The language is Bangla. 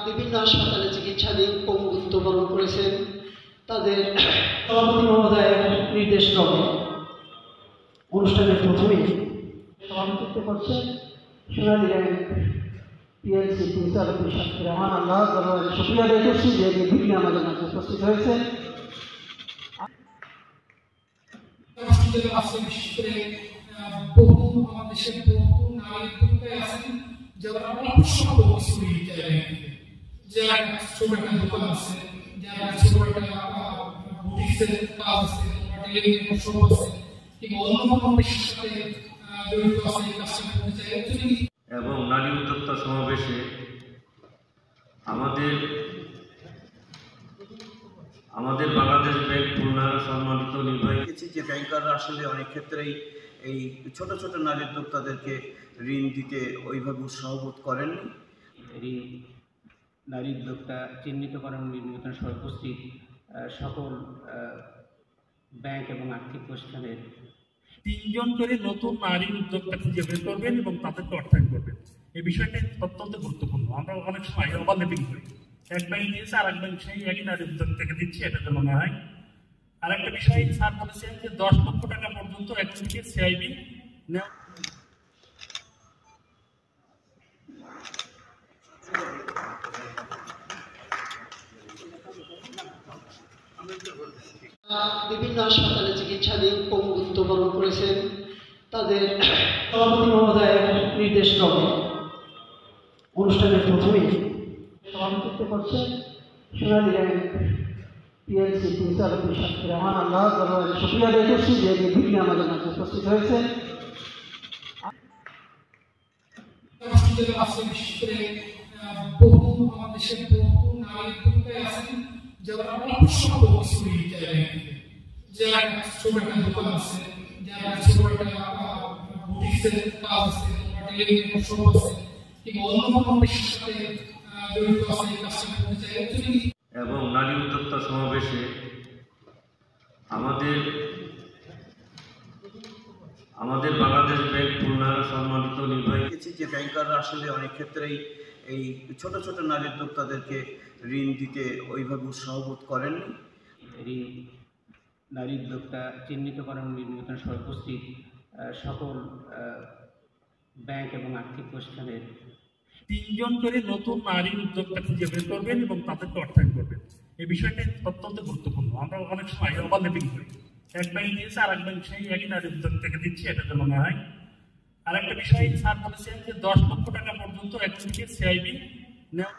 বিভিন্ন হাসপাতালে চিকিৎসাধীন পঙ্গুত্ব বরণ করেছেন। তাদের সভাপতি মহোদয়ের নির্দেশ ক্রমে অনুষ্ঠানের প্রথমেই সভাপতিত্ব করছেন সোনালী ব্যাংক পিএলসি পরিচালক রহমান আল্লাহ দরবারে শুকরিয়া আদায় করছি যে নির্বিঘ্নে আমাদের মাঝে উপস্থিত হয়েছেন। যারা অবসর বছরই যারা ছোট একটা দোকান আছে, যারা ছোট একটা বুটিক্সের কাজ আছে, টেলিভিশন শো আছে, কিংবা অন্য কোনো পেশার সাথে জড়িত আছে, এই কাজটা করতে চাই। এবং নারী উদ্যোক্তা সমাবেশে আমাদের বাংলাদেশ ব্যাংক খুলনার সম্মানিত নির্বাহী যে ব্যাংকাররা আসলে অনেক ক্ষেত্রেই এই ছোট ছোট নারী উদ্যোক্তাদেরকে ঋণ দিতে ওইভাবে উৎসাহ বোধ করেননি। এই নারী উদ্যোক্তা চিহ্নিতকরণ নির্বাচন সহ উপস্থিত সকল ব্যাংক এবং আর্থিক প্রতিষ্ঠানের 3 জন করে নতুন নারী উদ্যোক্তা খুঁজে বের করবেন এবং তাদেরকে অর্থায়ন করবেন। এই বিষয়টা অত্যন্ত গুরুত্বপূর্ণ। আমরা অনেক সময় ওভারল্যাপিং করি, এক ব্যাংক দিয়েছে আর এক ব্যাংক সেই একই নারী উদ্যোক্তাকে দিচ্ছে, এটা তো মনে হয়। আর একটা বিষয় স্যার বলেছেন যে 10 লক্ষ টাকা পর্যন্ত একজনকে সিআইবি নেওয়া। বিভিন্ন হাসপাতালে চিকিৎসাধীন পঙ্গুত্ব বরণ করেছেন। তাদের সভাপতি মহোদয়ের নির্দেশ ক্রমে অনুষ্ঠানের প্রথমেই সভাপতিত্ব করছেন সোনালী ব্যাংক পিএলসি পরিচালক রহমান আল্লাহ দরবারে শুকরিয়া আদায় করছি যে নির্বিঘ্নে আমাদের মাঝে উপস্থিত হয়েছেন। যারা অবসর বছরই যারা ছোট একটা দোকান আছে, যারা ছোট একটা বুটিক্সের কাজ আছে, টেলিভিশন শো আছে, কিংবা অন্য কোনো পেশার সাথে জড়িত আছে, এই কাজটা করতে চাই। এবং নারী উদ্যোক্তা সমাবেশে আমাদের বাংলাদেশ ব্যাংক খুলনার সম্মানিত নির্বাহী যে ব্যাংকাররা আসলে অনেক ক্ষেত্রেই এই ছোট ছোট নারী উদ্যোক্তাদেরকে ঋণ দিতে ওইভাবে উৎসাহ বোধ করেননি। এই নারী উদ্যোক্তা চিহ্নিতকরণ নির্বাচন সহ উপস্থিত সকল ব্যাংক এবং আর্থিক প্রতিষ্ঠানের 3 জন করে নতুন নারী উদ্যোক্তা খুঁজে বের করবেন এবং তাদেরকে অর্থায়ন করবেন। এই বিষয়টা অত্যন্ত গুরুত্বপূর্ণ। আমরা অনেক সময় ওভারল্যাপিং করি, এক ব্যাংক দিয়েছে আর এক ব্যাংক সেই একই নারী উদ্যোক্তাকে দিচ্ছে, এটা তো মনে হয়। আর একটা বিষয় স্যার বলেছেন যে 10 লক্ষ টাকা পর্যন্ত একজনকে সিআইবি নেওয়া।